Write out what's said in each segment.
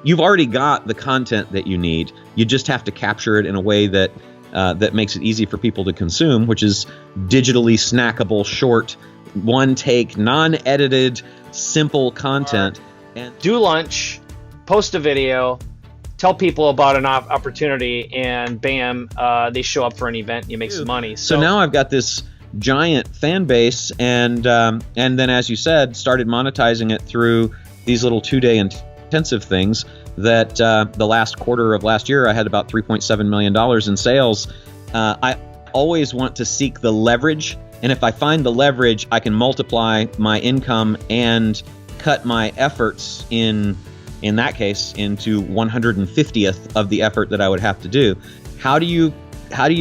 you've already got the content that you need. You just have to capture it in a way that that makes it easy for people to consume, which is digitally snackable, short, one take, non-edited, simple content. And do lunch, post a video, tell people about an opportunity, and bam, they show up for an event and you make some money. So now I've got this giant fan base, and then, as you said, started monetizing it through these little 2-day intensive things that the last quarter of last year, I had about $3.7 million in sales. I always want to seek the leverage, and if I find the leverage, I can multiply my income and cut my efforts in that case into 150th of the effort that I would have to do. How do you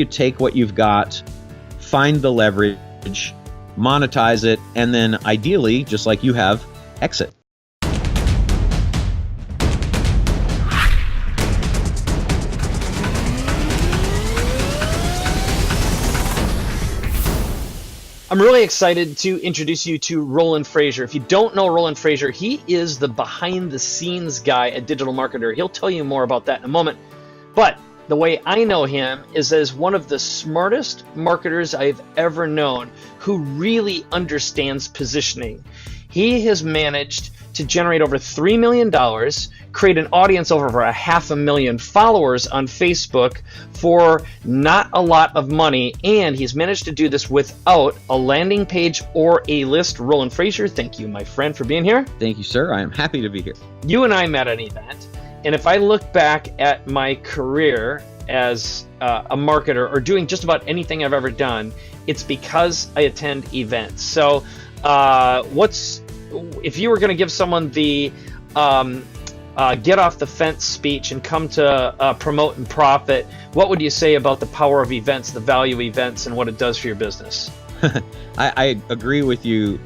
take what you've got, find the leverage, monetize it, and then ideally, just like you have, exit? I'm really excited to introduce you to Roland Frasier. If you don't know Roland Frasier, he is the behind-the-scenes guy at Digital Marketer. He'll tell you more about that in a moment. But the way I know him is as one of the smartest marketers I've ever known who really understands positioning. He has managed to generate over $3 million, create an audience of over 500,000 followers on Facebook for not a lot of money, and he's managed to do this without a landing page or a list. Roland Frasier, thank you, my friend, for being here. Thank you, sir. I am happy to be here. You and I met at an event, and if I look back at my career as a marketer or doing just about anything I've ever done, it's because I attend events. So if you were going to give someone the get off the fence speech and come to promote and profit, what would you say about the power of events, the value of events, and what it does for your business? I agree with you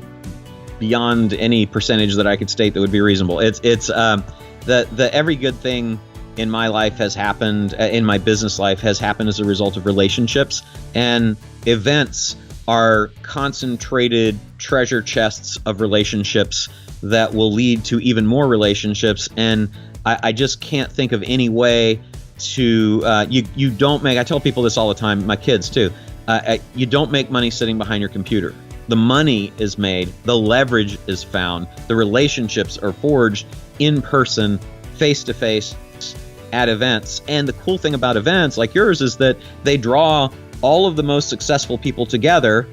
beyond any percentage that I could state that would be reasonable. It's the every good thing in my life has happened, in my business life has happened as a result of relationships, and events are concentrated treasure chests of relationships that will lead to even more relationships. And I just can't think of any way to, you don't make, I tell people this all the time, my kids too, you don't make money sitting behind your computer. The money is made, the leverage is found, the relationships are forged in person, face to face, at events. And the cool thing about events like yours is that they draw all of the most successful people together,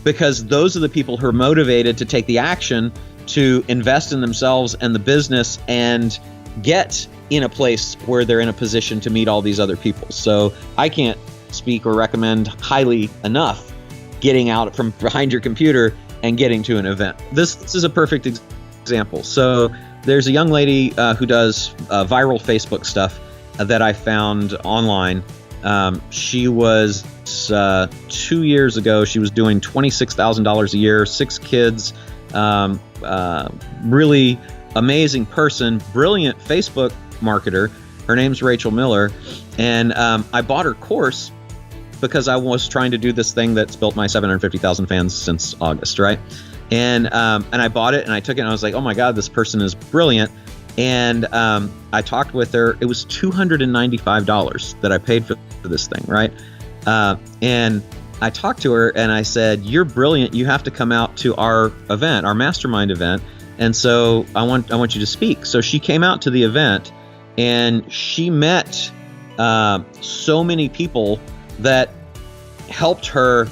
because those are the people who are motivated to take the action to invest in themselves and the business and get in a place where they're in a position to meet all these other people. So I can't speak or recommend highly enough getting out from behind your computer and getting to an event. This is a perfect example. So there's a young lady who does viral Facebook stuff that I found online. She was 2 years ago, she was doing $26,000 a year, 6 kids, really amazing person, brilliant Facebook marketer. Her name's Rachel Miller. And I bought her course because I was trying to do this thing that's built my 750,000 fans since August, right? And I bought it and I took it and I was like, oh my God, this person is brilliant. And I talked with her. It was $295 that I paid for this thing, right? And I talked to her and I said, you're brilliant. You have to come out to our event, our mastermind event. And so I want you to speak. So she came out to the event and she met so many people that helped her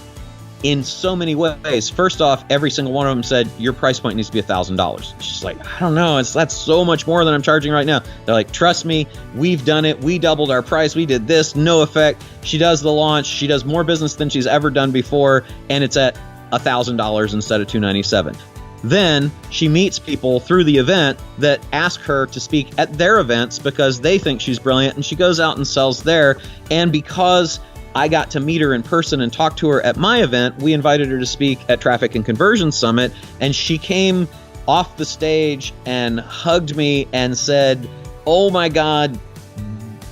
in so many ways. First off, every single one of them said, your price point needs to be $1,000. She's like, I don't know. That's so much more than I'm charging right now. They're like, trust me, we've done it. We doubled our price. We did this, no effect. She does the launch. She does more business than she's ever done before. And it's at $1,000 instead of $297. Then she meets people through the event that ask her to speak at their events because they think she's brilliant. And she goes out and sells there. And because I got to meet her in person and talk to her at my event, we invited her to speak at Traffic and Conversion Summit, and she came off the stage and hugged me and said, oh my God,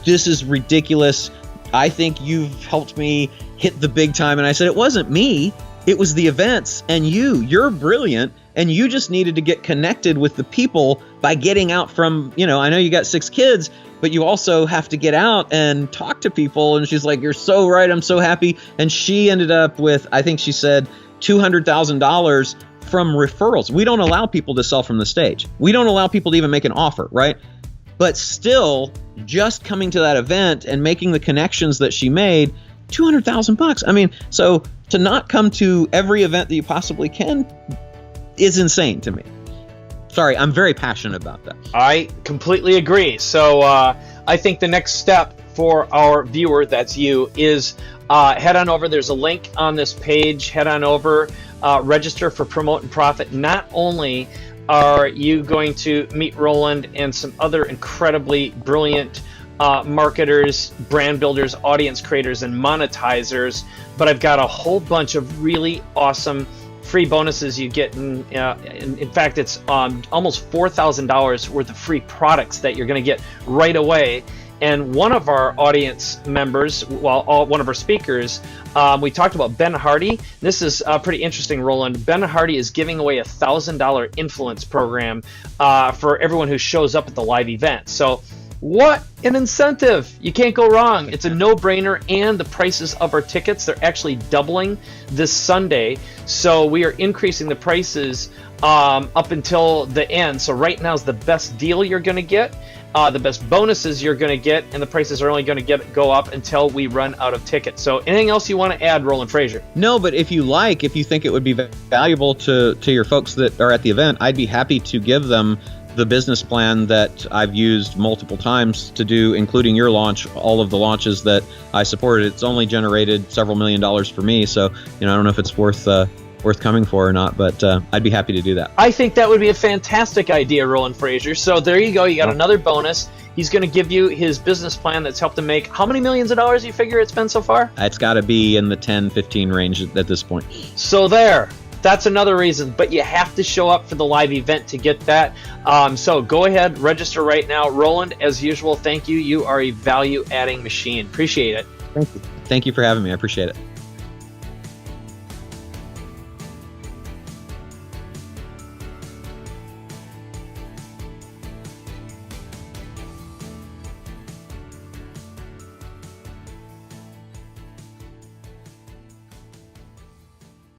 this is ridiculous. I think you've helped me hit the big time. And I said, it wasn't me, it was the events and you're brilliant. And you just needed to get connected with the people by getting out from, I know you got 6 kids, but you also have to get out and talk to people. And she's like, you're so right. I'm so happy. And she ended up with, I think she said, $200,000 from referrals. We don't allow people to sell from the stage. We don't allow people to even make an offer, right? But still, just coming to that event and making the connections that she made, $200,000. I mean, so to not come to every event that you possibly can is insane to me. Sorry, I'm very passionate about that. I completely agree. So I think the next step for our viewer, that's you, is head on over. There's a link on this page. Head on over, register for Promote and Profit. Not only are you going to meet Roland and some other incredibly brilliant marketers, brand builders, audience creators, and monetizers, but I've got a whole bunch of really awesome free bonuses you get. In fact, it's almost $4,000 worth of free products that you're going to get right away. And one of our audience members, one of our speakers, we talked about Ben Hardy. This is pretty interesting, Roland. Ben Hardy is giving away a $1,000 influence program for everyone who shows up at the live event. So what an incentive. You can't go wrong. It's a no-brainer, and the prices of our tickets, they're actually doubling this Sunday. So we are increasing the prices up until the end. So right now is the best deal you're going to get, the best bonuses you're going to get, and the prices are only going to go up until we run out of tickets. So anything else you want to add, Roland Frasier? No, but if you think it would be valuable to your folks that are at the event, I'd be happy to give them the business plan that I've used multiple times to do, including your launch, all of the launches that I supported. It's only generated several $1 million for me. So, I don't know if it's worth coming for or not, but I'd be happy to do that. I think that would be a fantastic idea, Roland Frasier. So there you go. You got another bonus. He's going to give you his business plan that's helped him make how many millions of dollars you figure it's been so far? It's got to be in the 10, 15 range at this point. So there. That's another reason, but you have to show up for the live event to get that. So go ahead, register right now. Roland, as usual, thank you. You are a value-adding machine. Appreciate it. Thank you. Thank you for having me. I appreciate it.